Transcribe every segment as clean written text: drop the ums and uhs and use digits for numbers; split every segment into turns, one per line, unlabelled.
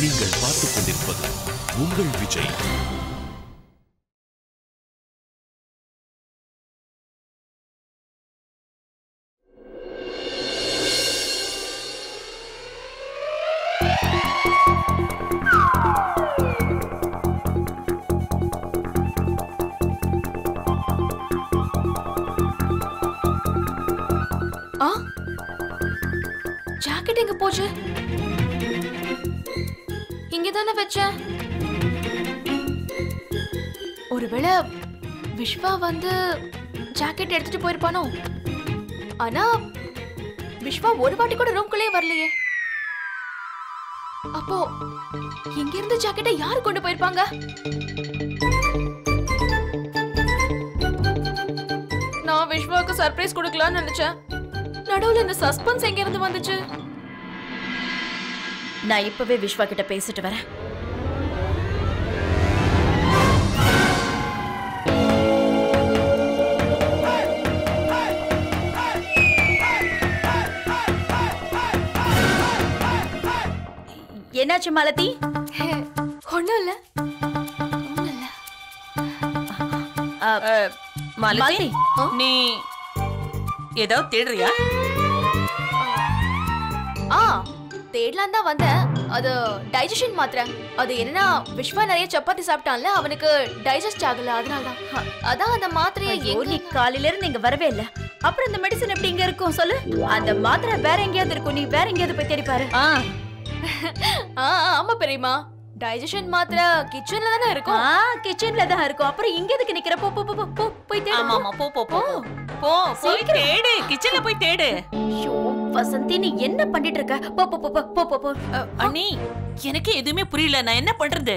நீங்கள் பார்த்துக் கொண்டிருப்பது உங்கள் விஜய்.
ஜாக்கெட் எங்க போச்சு? இங்கதானே வச்சேன். ஒருவேளை விஸ்வா வந்து ஜாக்கெட் எடுத்துட்டு போயிருப்பானோ? ஆனா விஸ்வா ஒரு வாட்டி கூட ரூம்குள்ளே வரலையே. அப்போ இங்க இருந்து ஜாக்கெட்டை யாரு கொண்டு போயிருப்பாங்க? நான் விஸ்வாவுக்கு சர்ப்ரைஸ் கொடுக்கலாம்னு நினைச்சேன். நடுவுல இந்த சஸ்பென்ஸ் எங்க இருந்து வந்துச்சு?
நான் இப்பவே விஸ்வா கிட்ட பேசிட்டு வரேன். என்னாச்சு மாலதி?
ஒண்ணும் இல்ல.
மாலதி, நீ ஏதோ தேடுறியா?
தேடலாம் தான் வந்தேன். அது டைஜஷன் மாத்திரை. அது என்னன்னா விஸ்வா நிறைய சப்பாத்தி சாப்பிட்டான்ல, அவனுக்கு டைஜஸ்ட் ஆகல, அதனாலதான். அதான் அந்த மாத்திரையை
நீ காலையில இருந்து இங்க வரவே இல்ல. அப்புறம் இந்த மெடிசன் எப்படி இங்க இருக்கும் சொல்லு? அந்த மாத்திரை வேற எங்கேயாவது இருக்கும். நீ வேற எங்கேயாவது போய் தேடி பாரு.
ஆமா பெரியமா, டைஜஷன் மாத்திரை கிச்சன்ல தானே இருக்கும்.
கிச்சன்ல தான் இருக்கும். அப்புறம் இங்க எதுக்கு நிக்கிற? போ போ போ போ போய் தேடு.
ஆமா போ போ போ போ போய் தேடு. கிச்சன்ல போய் தேடு.
ஐயோ வசந்தி, நீ என்ன பண்ணிட்டு இருக்க? போ போ போ போ போ போ.
அண்ணி, எனக்கு எதுவுமே புரியல. நான் என்ன பண்றது?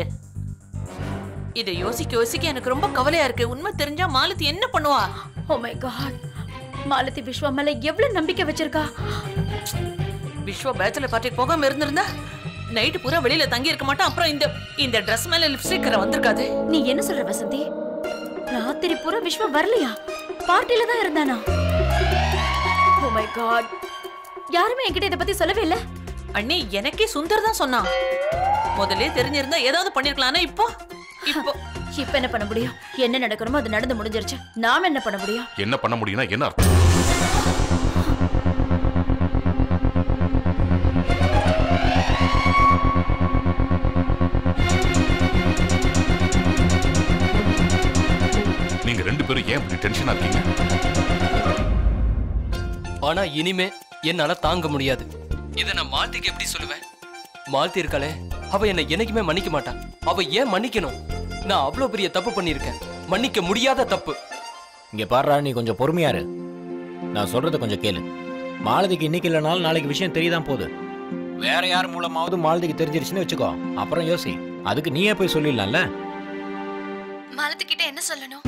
இத யோசிக்க யோசிக்க எனக்கு ரொம்ப கவலையா இருக்கு. உண்மை தெரிஞ்சா மாலதி என்ன பண்ணுவா?
Oh my god, Malathi Vishwa மேல எவ்வளவு நம்பிக்கை வச்சிருக்கா.
விஸ்வா பேச்சுலர் பார்ட்டிக்கு போகாம இருந்திருந்தா நைட்டு பூரா வெளியில தங்கி இருக்க மாட்டான். அப்புறம் இந்த ட்ரெஸ் மேல லிப்ஸ்டிக் வந்திருக்காது.
நீ என்ன சொல்ற வசந்தி? ராத்திரி பூரா விஸ்வா வரலையா? பார்ட்டில தான் இருந்தானா? ஓ மை காட், யாருமே என்கிட்ட இத பத்தி சொல்லவே இல்ல.
அண்ணி, எனக்கே சுந்தர் தான் சொன்னான். முதல்ல தெரிஞ்சிருந்தா ஏதாவது பண்ணிருக்கலாம். இப்போ
இப்ப என்ன பண்ண முடியும்? என்ன நடக்கணுமோ அது நடந்து முடிஞ்சிருச்சு. நாம என்ன பண்ண முடியும்?
என்ன பண்ண முடியும்னா என்ன அர்த்தம்? நீங்க ரெண்டு பேரும் ஏன் இப்படி டென்ஷனா இருக்கீங்க?
ஆனா இனிமே என்னால தாங்க முடியாது. இத நான் மாலதிக்கு எப்படி சொல்லுவேன்? மாலதி இருக்காளே, அவ என்னை என்னைக்குமே மன்னிக்க மாட்டான். அவ ஏன் மன்னிக்கணும்? நான் அவ்வளவு பெரிய தப்பு பண்ணிருக்கேன், மன்னிக்க முடியாத தப்பு.
இங்க பாடுறா, நீ கொஞ்சம் பொறுமையா இரு. நான் சொல்றத கொஞ்சம் கேளு. மாலதிக்கு இன்னைக்கு இல்லைனாலும் நாளைக்கு விஷயம் தெரியதான் போகுது. வேற யார் மூலமாவது மாலதிக்கு தெரிஞ்சிருச்சுன்னு வச்சுக்கோ, அப்புறம் யோசி. அதுக்கு நீயே போய் சொல்லிடலாம்ல.
மாலதி கிட்ட என்ன சொல்லணும்?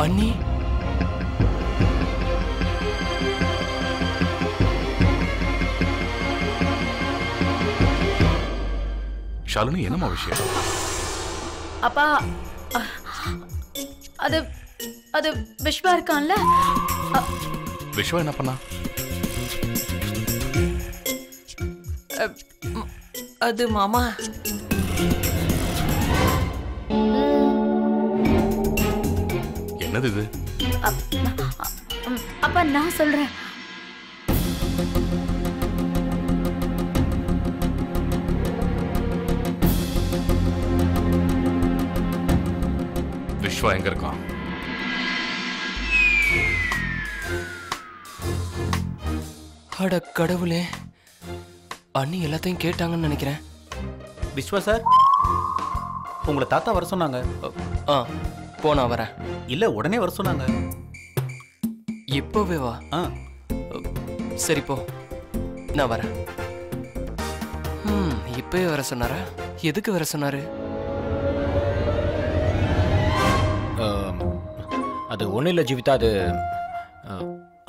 அண்ணி,
ஷாலினி, என்னமா விஷயம்?
அப்பா, அது அது விஸ்வா இருக்கான்ல.
விஸ்வா என்ன பண்ணா?
அது மாமா,
என்னது இது?
அப்பா நான் சொல்றேன்.
விஸ்வா எங்க இருக்கான்?
அட கடவுளே, அண்ணி எல்லாத்தையும் கேட்டாங்கன்னு நினைக்கிறேன்.
விஸ்வா சார், உங்களை தாத்தா வர சொன்னாங்க.
போனா வரேன்.
இல்ல, உடனே வர சொன்னாங்க.
இப்பவே வா. சரி போ, நான் வரேன். இப்பவே வர சொன்னாரா? எதுக்கு வர சொன்னாரு?
அது ஒன்றும் இல்லை ஜீவிதா.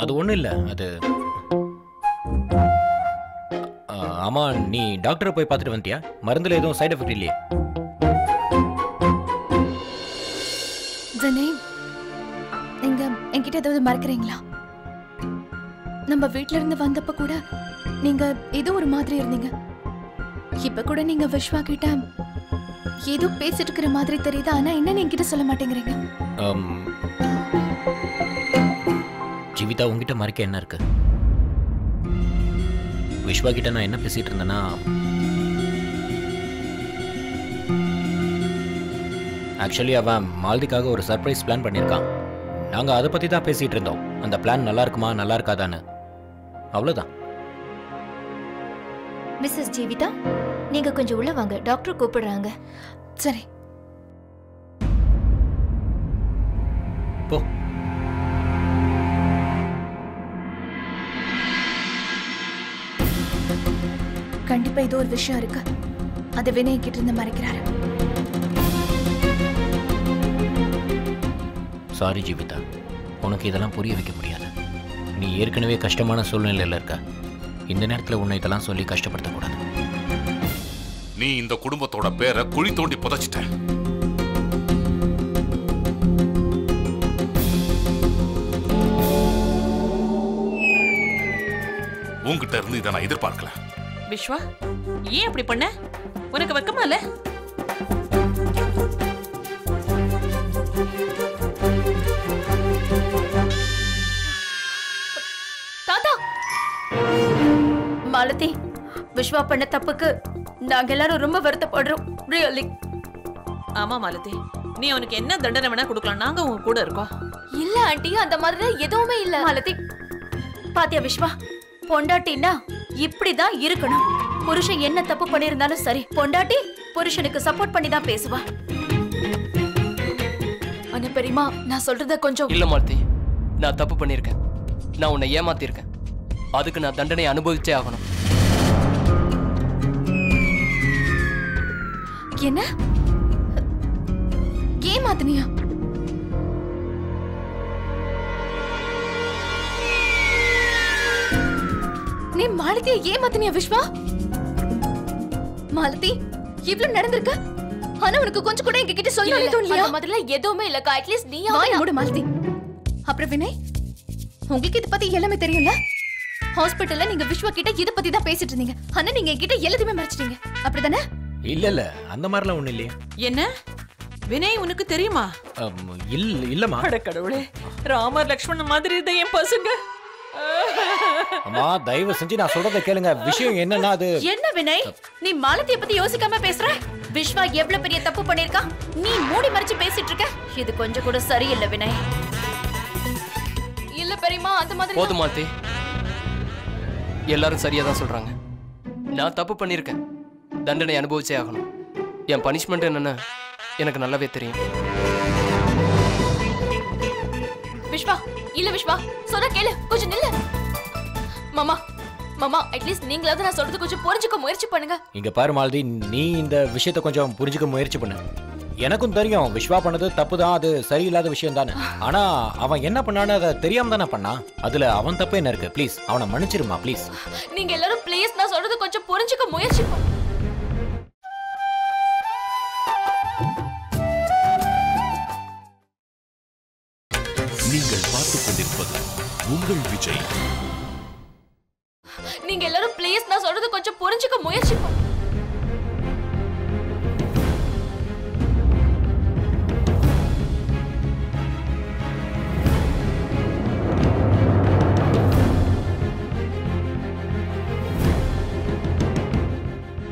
அது ஒன்றும் இல்லை. அது ஆமாம், நீ டாக்டரை போய் பார்த்துட்டு வந்துட்டியா? மருந்தில் எதுவும் சைடு எஃபெக்ட் இல்லையே?
என்கிட்ட ஏதாவது மறக்கறீங்களா? நம்ம வீட்ல இருந்து வந்தப்ப கூட நீங்க ஏதோ ஒரு மாதிரி இருந்தீங்க. இப்ப கூட நீங்க விஸ்வா கிட்ட ஏதோ பேசிட்டு இருக்கிற மாதிரி தெரியுது. ஆனா என்னன்னு என்கிட்ட சொல்ல மாட்டேங்கிறீங்க.
ஜீவிதா, உங்ககிட்ட மறைக்க என்ன இருக்கு? விஸ்வா கிட்ட நான் என்ன பேசிட்டு இருந்தேன்னா, ஆக்சுவலி அவன் மாலதிக்காக ஒரு சர்ப்ரைஸ் பிளான் பண்ணியிருக்கான். நாங்கள் அதை பற்றி தான் பேசிகிட்டு இருந்தோம். அந்த பிளான் நல்லா இருக்குமா நல்லா இருக்காதான்னு. அவ்வளோதான்.
மிஸ்ஸஸ் ஜீவிதா, நீங்க கொஞ்சம் உள்ள வாங்க, டாக்டர் கூப்பிடுறாங்க.
சரி.
போ.
கண்டிப்பா ஏதோ ஒரு விஷயம் இருக்கு. அதை வினய் கிட்ட இருந்து மறைக்கிறாரு.
சாரி ஜீவிதா, உனக்கு இதெல்லாம் புரிய வைக்க முடியாது. நீ ஏற்கனவே கஷ்டமான சூழ்நிலையில் இருக்க. இந்த நேரத்தில் உன்னை இதெல்லாம் சொல்லி கஷ்டப்படுத்தக்கூடாது.
நீ இந்த குடும்பத்தோட பேரை குழி தோண்டி புதைச்சிட்ட. உன்கிட்ட இருந்து இதை நான் எதிர்பார்க்கல.
விஸ்வா, ஏன் அப்படி பண்ண? உனக்கு வெக்கமா இல்ல?
தாத்தா,
மாலதி, விஸ்வா பண்ண தப்புக்கு நாங்க எல்லாரும் ரொம்ப வருத்தப்படுறோம். ரியலி.
ஆமா மாலதி, நீ அவனுக்கு என்ன தண்டனை வேணா கொடுக்கலாம். நாங்க உங்க கூட இருக்கோம்.
இல்ல ஆண்டி, அந்த மாதிரி எதுவுமே இல்ல.
மாலதி, பாத்தியா விஸ்வா, பொண்டாட்டினா இப்படிதான் இருக்கணும். புருஷன் என்ன தப்பு பண்ணிருந்தாலும் சரி, பொண்டாட்டி புருஷனுக்கு சப்போர்ட் பண்ணி தான் பேசுவா.
அண்ணா பெரியமா, நான் சொல்றத கொஞ்சம்.
இல்ல மாலதி, நான் தப்பு பண்ணிருக்கேன். நான் உன்னை ஏமாத்திருக்கேன். அதுக்கு நான் தண்டனை அனுபவிச்சே ஆகணும்.
என்ன ஏமாத்தினியா? நீ மாலதியை ஏமாத்தினியா விஸ்வா? மாலதி, இவ்ளோ நடந்திருக்கு. ஆனா உனக்கு கொஞ்சம் கூட எங்க கிட்ட சொல்லவே தோணலையா? முதல்ல எதுவுமே இல்லக்கா. அட்லீஸ்ட் நீ வாய் மூடு மாலதி. அப்புறம் வினய், உங்களுக்கு இத பத்தி எல்லாமே தெரியும்ல? ஹாஸ்பிடல்ல நீங்க விஸ்வா கிட்ட இத பத்தி தான் பேசிட்டு இருந்தீங்க. ஆனா நீங்க என்கிட்ட எல்லாத்தையுமே மறைச்சிட்டீங்க. அப்படிதானே?
இல்ல அந்த மாதிரிலாம் ஒன்றும் இல்லையா?
என்ன வினய், உனக்கு தெரியுமா?
இல்லம்மா.
அட கடவுளே, ராமர் லக்ஷ்மணன் மாதிரி இருந்த என் பசங்க.
அம்மா, தயவு செஞ்சு நான் சொல்றதை கேளுங்க. விஷயம் என்னன்னா, அது
என்ன வினய், நீ மாலதியை பத்தி யோசிக்காம பேசுற? விஸ்வா எவ்வளவு பெரிய தப்பு பண்ணிருக்கா, நீ மூடி மறைச்சு பேசிட்டு இருக்க. இது கொஞ்சம் கூட சரியில்லை வினய்.
இல்ல பெரியமா, அந்த மாதிரி
போதும் மாலதி, எல்லாரும் சரியா தான் சொல்றாங்க. நான் தப்பு பண்ணிருக்கேன். தண்டனை அனுபவிச்சே ஆகணும். என் பனிஷ்மெண்ட் என்னன்னு எனக்கு நல்லாவே தெரியும்.
விஸ்வா, இல்ல விஸ்வா, சொன்னா கேளு, கொஞ்சம் நில்லு. மாமா, மாமா, அட்லீஸ்ட் நீங்களாவது நான் சொல்றது கொஞ்சம் புரிஞ்சுக்க முயற்சி பண்ணுங்க.
இங்க பாரு மாலதி, நீ இந்த விஷயத்தை கொஞ்சம் புரிஞ்சுக்க முயற்சி பண்ணு. எனக்கும் தெரியும் விஸ்வா பண்ணது தப்பு தான், அது சரியில்லாத விஷயம் தானே. ஆனா அவன் என்ன பண்ணான்னு அதை தெரியாம தானே பண்ணான். அதுல அவன் தப்பு என்ன இருக்கு? ப்ளீஸ் அவனை மன்னிச்சிருமா ப்ளீஸ்.
நீங்க எல்லாரும் ப்ளீஸ் நான் சொல்றது கொஞ்சம் புரிஞ்சுக்க முயற்சி பண்ணு.
நீங்கள் பார்த்துக் கொண்டிருப்பது உங்கள் விஜய்.
நீங்க எல்லாரும் ப்ளீஸ் நான் சொல்றது கொஞ்சம் புரிஞ்சுக்க முயற்சி பண்ணு.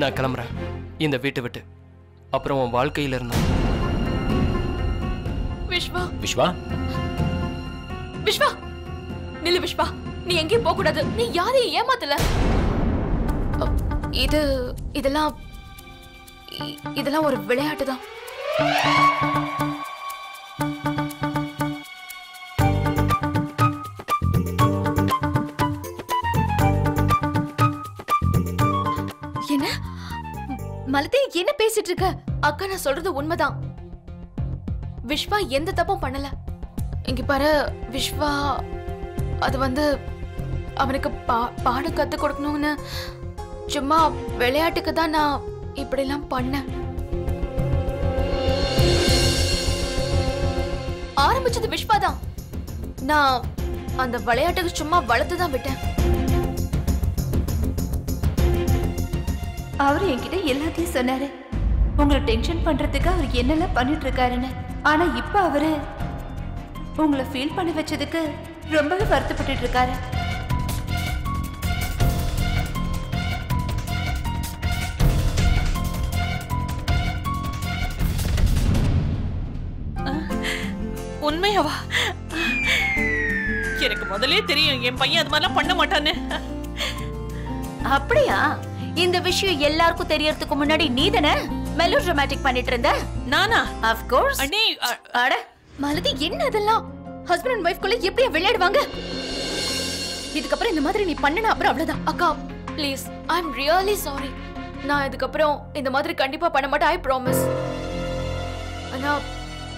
நான் கிளம்புறேன் இந்த வீட்டை விட்டு. அப்புறம் உன் வாழ்க்கையில இருந்து.
விஸ்வா,
விஸ்வா,
விஸ்வா, நில்லு விஸ்வா. நீ எங்கேயும் போக கூடாது. நீ யாரையும் ஏமாத்தல. இதெல்லாம் ஒரு விளையாட்டு தான். என்ன மலதி, என்ன பேசிட்டு இருக்க? அக்கா, நான் சொல்றது உண்மைதான். விஸ்வா எந்த தப்பும் பண்ணல. இங்க பாரு விஸ்வா, அது அவனுக்கு பாட கத்து கொடுக்கணும்னு சும்மா விளையாட்டுக்கு தான் நான் இப்படி எல்லாம் பண்ணேன். ஆரம்பிச்சது விஸ்வா தான். நான் அந்த விளையாட்டுக்கு சும்மா வளர்த்து தான் விட்டேன்.
அவரு என்கிட்ட எல்லாத்தையும் சொன்னாரு. உங்களை டென்ஷன் பண்றதுக்கு அவர் என்னெல்லாம் பண்ணிட்டு இருக்காருன்னு. ஆனா இப்ப அவரு உங்களை ஃபீல் பண்ண வச்சதுக்கு ரொம்பவே வருத்தப்பட்டு இருக்காரு.
உண்மையாவா? எனக்கு முதலே தெரியும் என் பையன் அது மாதிரிலாம் பண்ண மாட்டான்னு.
அப்படியா? இந்த விஷயம் எல்லாருக்கும் தெரியறதுக்கு முன்னாடி நீ தானே மெலோ டிராமாட்டிக் பண்ணிட்டு இருந்த?
நானா?
Of course.
அண்ணே
அட
மாலதி, என்ன அதெல்லாம்? ஹஸ்பண்ட் அண்ட் வைஃப் குள்ள எப்படியா விளையாடுவாங்க? இதுக்கப்புறம் இந்த மாதிரி நீ பண்ணன அப்புறம் அவ்வளவுதான். அக்கா please, I am really sorry. நான் இதுக்கப்புறம் இந்த மாதிரி கண்டிப்பா பண்ண மாட்டேன். I promise. ஆனா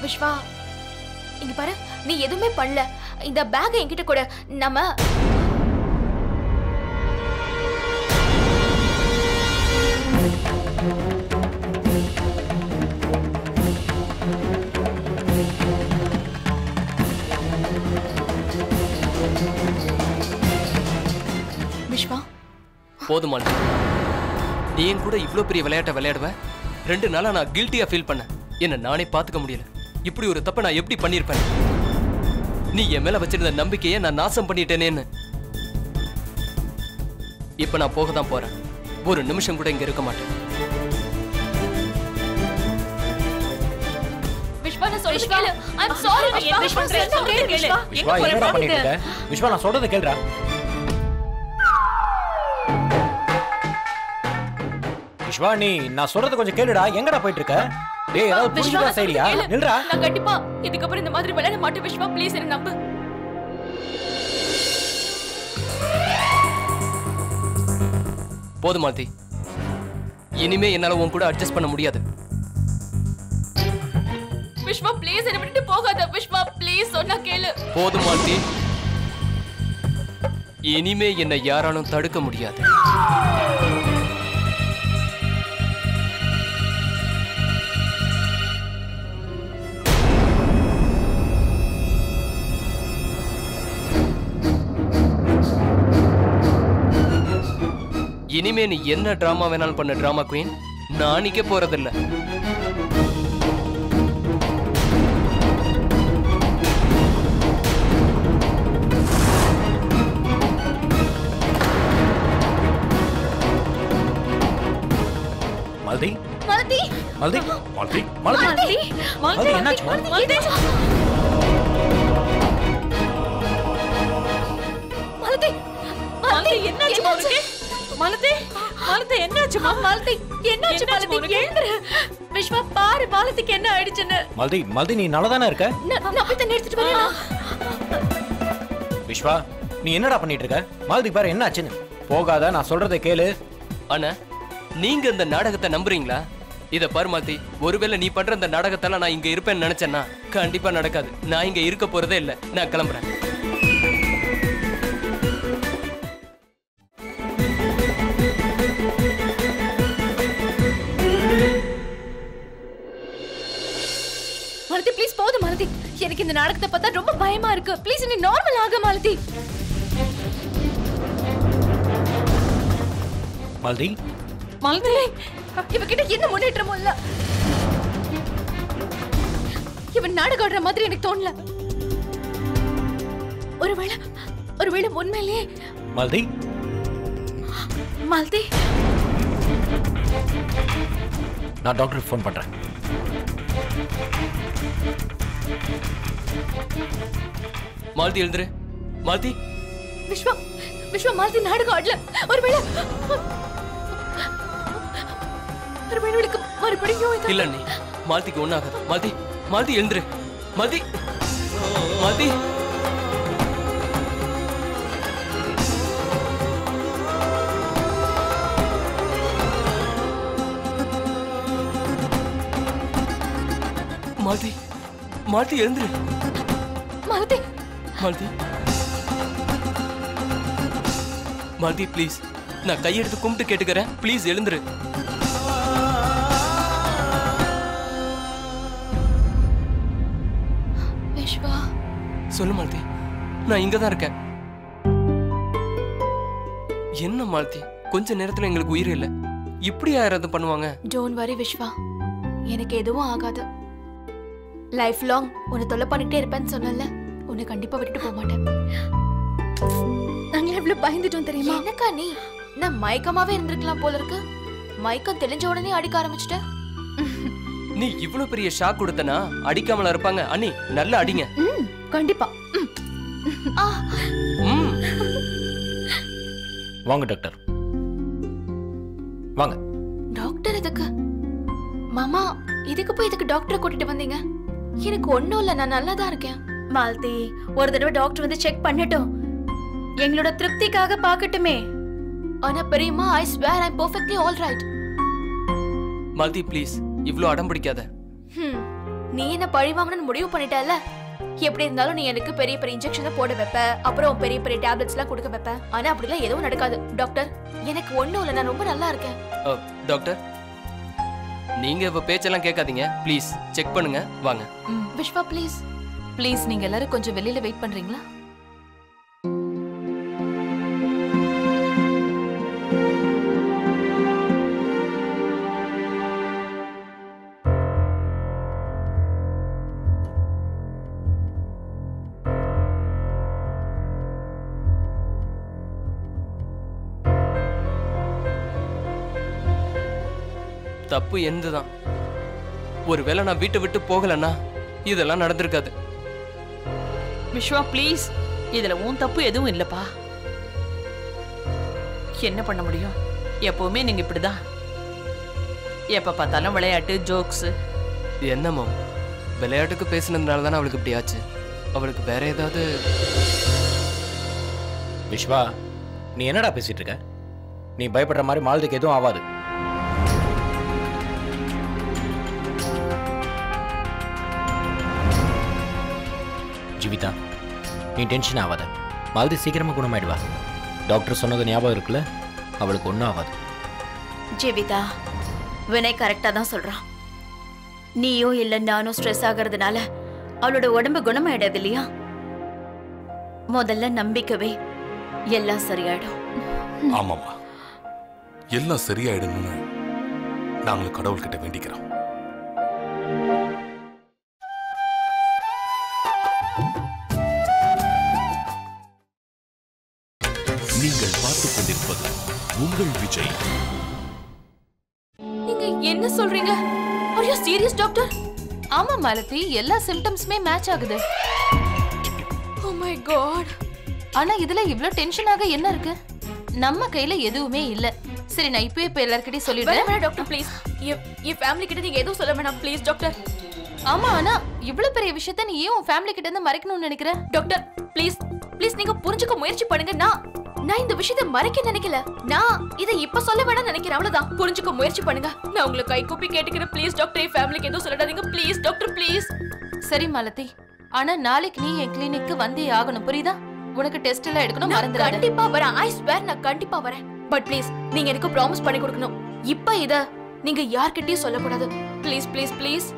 விஸ்வா, இங்க பாரு, நீ எதுவுமே பண்ணல. இந்த பேக் என்கிட்ட கூட. நம்ம விஸ்வா,
போதுமா? நீ என் கூட இவ்ளோ பெரிய விளையாட்டை விளையாடுவ? 2 நாளா நான் கில்ட்டியா ஃபீல் பண்ணேன். என்ன நானே பாத்துக்க முடியல. இப்படி ஒரு தப்பை நான் எப்படி பண்ணிருப்பேன்? நீ என் மேல வச்சிருந்த நம்பிக்கையை நான் நாசம் பண்ணிட்டேனேன்னு. இப்ப நான் போக தான் போறேன். ஒரு நிமிஷம் கூட இங்க இருக்க மாட்டேன்.
விஸ்வா, நான் சொல்றது கேளு. ஐ அம் சாரி விஸ்வா.
விஸ்வா, சொல்றது கேளு.
விஸ்வா, என்னடா பண்ணிட்டு இருக்க? விஸ்வா, நான் சொல்றதை கேளுடா. விஸ்வா, நீ நான் சொல்றதை கொஞ்சம் கேளுடா. எங்கடா போயிட்டு இருக்க? டேய், ஏதாவது புரிஞ்சுதா சரியா? நில்றா.
நான் கண்டிப்பா இதுக்கப்புறம் இந்த மாதிரி விளையாட மாட்டேன் விஸ்வா. ப்ளீஸ் என்ன நம்பு.
போதும் மாலதி, இனிமே என்னால உன் கூட அட்ஜஸ்ட் பண்ண முடியாது.
விஸ்வா ப்ளீஸ் என்ன விட்டுட்டு போகாத. விஸ்வா ப்ளீஸ், சொன்னா கேளு.
போதும் மாலதி, இனிமே என்னை யாராலும் தடுக்க முடியாது. இனிமே நீ என்ன டிராமா வேணாலும் பண்ண டிராமா குயின், நான் நிக்க போறதில்ல.
மாலதி,
மாலதி,
மாலதி,
மாலதி,
மாலதி, மாலதி, என்னாச்சு?
மாலதி,
மாலதி, என்னாச்சு உனக்கு? மாலதி, மாலதி, என்னாச்சுமா?
மாலதி, என்னாச்சு மாலதி? எழுந்துரு. விஸ்வா, பாரு மாலதிக்கு என்ன ஆயிடுச்சுன்னு.
மாலதி, மாலதி, நீ நல்லா தானே இருக்க?
நான் போய் தண்ணி எடுத்துட்டு வரேன்.
விஸ்வா, நீ என்னடா பண்ணிட்டு இருக்க? மாலதி பாரு என்ன ஆச்சுன்னு. போகாத, நான் சொல்றதை கேளு.
அண்ணா, நீங்க இந்த நாடகத்தை நம்புறீங்களா? இத பாரு மாலதி, ஒருவேளை நீ பண்ற இந்த நாடகத்தால நான் இங்க இருப்பேன்னு நினைச்சேன்னா கண்டிப்பா நடக்காது. நான் இங்க இருக்க போறதே இல்ல. நான் கிளம்புறேன்.
மாலதி ப்ளீஸ் போதும் மாலதி. எனக்கு இந்த நாடகத்தை பார்த்தா ரொம்ப பயமா இருக்கு. ப்ளீஸ் நீ நார்மல் ஆக மாலதி.
மாலதி,
மாலதி,
இவகிட்ட என்ன முன்னேற்றமும் இல்ல. இவன் நாடகம் ஆடுற மாதிரி எனக்கு தோணல. ஒருவேளை உண்மையிலேயே
மாலதி,
மாலதி.
நான் டாக்டருக்கு ஃபோன் பண்றேன்.
மாலதி எழுந்துரு. மாலதி,
விஸ்வா, மாலதி நாடகம் ஆடல. ஒருவேளை இவளுக்கு மறுபடியும்
இல்ல நீ மாலதிக்கு ஒண்ணாகாது. மாலதி, மாலதி எழுந்துரு. மாலதி, மாலதி. மாலதி, மாலதி எழுந்துரு.
மாலதி,
மாலதி, மாலதி ப்ளீஸ், நான் கையெடுத்து கும்பிட்டு கேட்டுக்கிறேன். ப்ளீஸ் எழுந்துரு.
விஸ்வா,
சொல்லு மாலதி. நான் இங்க தான் இருக்கேன். என்ன மாலதி, கொஞ்ச நேரத்துல எங்களுக்கு உயிர் இல்ல. இப்படி யாராவது பண்ணுவாங்க?
டோன்ட் வரி விஸ்வா, எனக்கு எதுவும் ஆகாது. லைஃப் லாங் உன்னை தொல்லை பண்ணிட்டே இருப்பேன்னு சொன்னல, உன்னை கண்டிப்பா விட்டுட்டு போக மாட்டேன். நாங்க எவ்வளவு பயந்துட்டோம் தெரியுமா? எனக்கா நீ? நான் மயக்கமாவே இருந்திருக்கலாம் போல இருக்கு. மயக்கம் தெளிஞ்ச உடனே அடிக்க ஆரம்பிச்சிட்டேன்.
நீ இவ்வளவு பெரிய ஷாக் கொடுத்தனா அடிக்காமல இருப்பாங்க. அண்ணி நல்லா அடிங்க.
கண்டிப்பா.
வாங்க டாக்டர், வாங்க.
டாக்டர் எதுக்கு? மாமா இதுக்கு போய் இதுக்கு டாக்டரை கூட்டிட்டு வந்தீங்க? எனக்கு ஒண்ணும் இல்ல, நான் நல்லா தான் இருக்கேன்.
மாலதி, ஒரு தடவை டாக்டர் வந்து செக் பண்ணட்டும், எங்களோட திருப்திக்காக பார்க்கட்டுமே.
ஆனா பெரியம்மா, I swear I'm perfectly all right.
Malathi please, இவ்ளோ அடம் பிடிக்காத.
நீ என்ன பழி வாங்கணும்னு முடிவு பண்ணிட்டல? எப்படி இருந்தாலும் நீ எனக்கு பெரிய பெரிய இன்ஜெக்ஷன் போட வைப்ப, அப்புறம் பெரிய பெரிய டேப்லெட்ஸ் எல்லாம் கொடுக்க வைப்ப. ஆனா அப்படிலாம் எதுவும் நடக்காது டாக்டர். எனக்கு ஒண்ணும் இல்ல, நான் ரொம்ப நல்லா இருக்கேன்.
டாக்டர், நீங்க இவ பேச்செல்லாம் கேட்காதீங்க. ப்ளீஸ் செக் பண்ணுங்க, வாங்க.
விஸ்வா ப்ளீஸ்.
ப்ளீஸ் நீங்க எல்லாரும் கொஞ்சம் வெளியில வெயிட் பண்றீங்களா?
தப்பு என்னதான். ஒருவேளை நான் வீட்டை விட்டு போகலன்னா இதெல்லாம் நடந்திருக்காது.
விஸ்வா ப்ளீஸ், இதுல உன் தப்பு எதுவும் இல்லப்பா. என்ன பண்ண முடியும்? எப்பவுமே நீங்க இப்படிதான். எப்ப பார்த்தாலும் விளையாட்டு, ஜோக்ஸ்.
என்னம்மா, விளையாட்டுக்கு பேசினதுனால தானே அவளுக்கு இப்படி ஆச்சு. அவளுக்கு வேற ஏதாவது?
விஸ்வா, நீ என்னடா பேசிட்டு இருக்க? நீ பயப்படுற மாதிரி மாலதிக்கு எதுவும் ஆகாது. ஜீவிதா, நீ டென்ஷன் ஆகாத. மாலதி சீக்கிரமா குணமாயிடுவா. டாக்டர் சொன்னது ஞாபகம் இருக்குல்ல, அவளுக்கு ஒன்றும் ஆகாது.
ஜீவிதா, வினய் கரெக்டா தான் சொல்றான். நீயோ இல்ல நானும் ஸ்ட்ரெஸ் ஆகிறதுனால அவளோட உடம்பு குணமாயிடாது இல்லையா? முதல்ல நம்பிக்கவே, எல்லாம் சரியாயிடும்.
ஆமாம்மா, எல்லாம் சரியாயிடணும்னு நாங்களும் கடவுள்கிட்ட வேண்டிக்கிறோம்.
நீங்கள் பார்த்துக் கொண்டிருப்பது உங்கள் விஜய்.
நீங்க என்ன சொல்றீங்க? Are you serious doctor?
ஆமா மாலதி, எல்லா சிம்டம்ஸ்மே மேட்ச் ஆகுது.
Oh my god.
ஆனா இதுல இவ்ளோ டென்ஷன் ஆக என்ன இருக்கு? நம்ம கையில எதுவுமே இல்ல. சரி, நான் இப்ப எல்லார்கிட்டயும் சொல்லிடுறேன்.
வேணாம் டாக்டர் ப்ளீஸ். என் ஃபேமிலி கிட்ட நீங்க எதுவும் சொல்ல வேணாம் ப்ளீஸ் டாக்டர்.
ஆமா, ஆனா இவ்ளோ பெரிய விஷயத்தை நீ ஏன் உன் ஃபேமிலி கிட்ட இருந்து மறைக்கணும்னு நினைக்கிற?
டாக்டர் ப்ளீஸ் ப்ளீஸ், நீங்க புரிஞ்சுக்க முயற்சி பண்ணுங்க. நான் இந்த விஷயத்தை மறைக்க நினைக்கல. நான் இதை இப்ப சொல்ல வேணாம் நினைக்கிறேன், அவ்வளவுதான். புரிஞ்சுக்க முயற்சி பண்ணுங்க. நான் உங்களுக்கு கை கூப்பி கேட்டுக்கிறேன் ப்ளீஸ் டாக்டர், என் ஃபேமிலிக்கு எதுவும் சொல்லிடாதீங்க ப்ளீஸ் டாக்டர் ப்ளீஸ்.
சரி மாலதி, ஆனா நாளைக்கு நீ என் கிளினிக்கு வந்தே ஆகணும், புரியுதா? உனக்கு டெஸ்ட் எல்லாம் எடுக்கணும், மறந்துடாத.
கண்டிப்பா வரேன். I swear நான் கண்டிப்பா வரேன். பட் ப்ளீஸ் நீங்க எனக்கு ப்ராமிஸ் பண்ணி கொடுக்கணும். இப்ப இத நீங்க யார்கிட்டயும் சொல்லக்கூடாது. Please please please.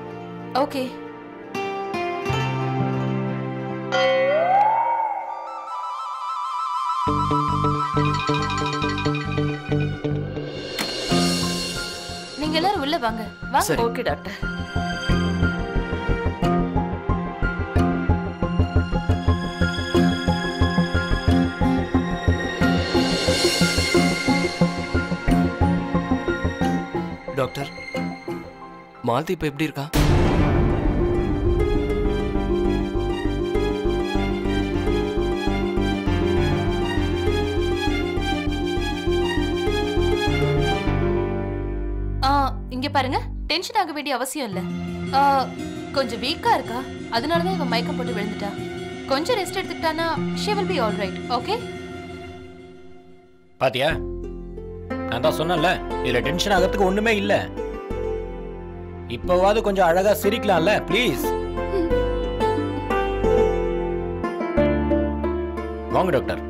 ஓகே. நீங்க எல்லாரும் உள்ள வாங்க. வாங்க.
Okay doctor.
டாக்டர், மாலதி இப்ப எப்படி இருக்கா?
இங்க பாருங்க, டென்ஷன் ஆக வேண்டிய அவசியம் இல்ல. கொஞ்சம் வீக்கா இருக்கா, அதனாலதான் இவன் மயக்கம் போட்டு விழுந்துட்டா. கொஞ்சம் ரெஸ்ட் எடுத்துக்கிட்டானா she will be all right. Okay?
பாத்தியா, நான் தான் சொன்னேன்ல, இதுல டென்ஷன் ஆகிறதுக்கு ஒண்ணுமே இல்ல. இப்பவாவது கொஞ்சம் அழகா சிரிக்கலாம்ல ப்ளீஸ். வாங்க டாக்டர்.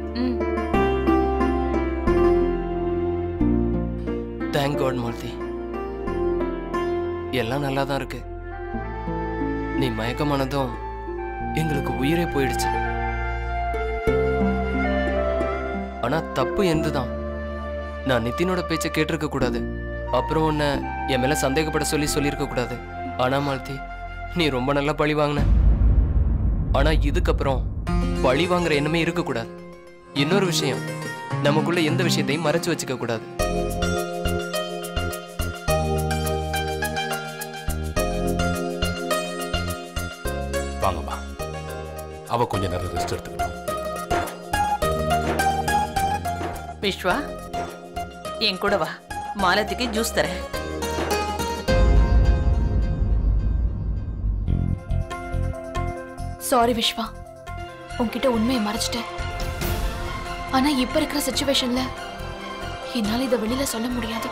தேங்க் காட் மாலதி, எல்லாம் நல்லா தான் இருக்கு. நீ மயக்கமானதும் எங்களுக்கு உயிரே போயிடுச்சு. ஆனா தப்பு எந்துதான். நான் நிதினோட பேச்சை கேட்டிருக்க கூடாது. அப்புறம் உன்னை என் மேல சந்தேகப்பட சொல்லியிருக்க கூடாது. ஆனா மாலதி, நீ ரொம்ப நல்லா பழி வாங்கின. ஆனா இதுக்கப்புறம் பழி வாங்குற எண்ணமே இருக்க கூடாது. இன்னொரு விஷயம், நமக்குள்ள எந்த விஷயத்தையும் மறைச்சு வச்சுக்க கூடாது.
வாங்கம்மா, அவ கொஞ்ச நேரம் ரெஸ்ட் எடுத்துக்கணும்.
விஸ்வா, என் கூட வா, மாலதிக்கு ஜூஸ் தரேன்.
சாரி விஸ்வா, உன்கிட்ட உண்மையை மறைச்சிட்டேன். ஆனா இப்ப இருக்கிற சிச்சுவேஷன்ல என்னால இதை வெளியில சொல்ல முடியாது.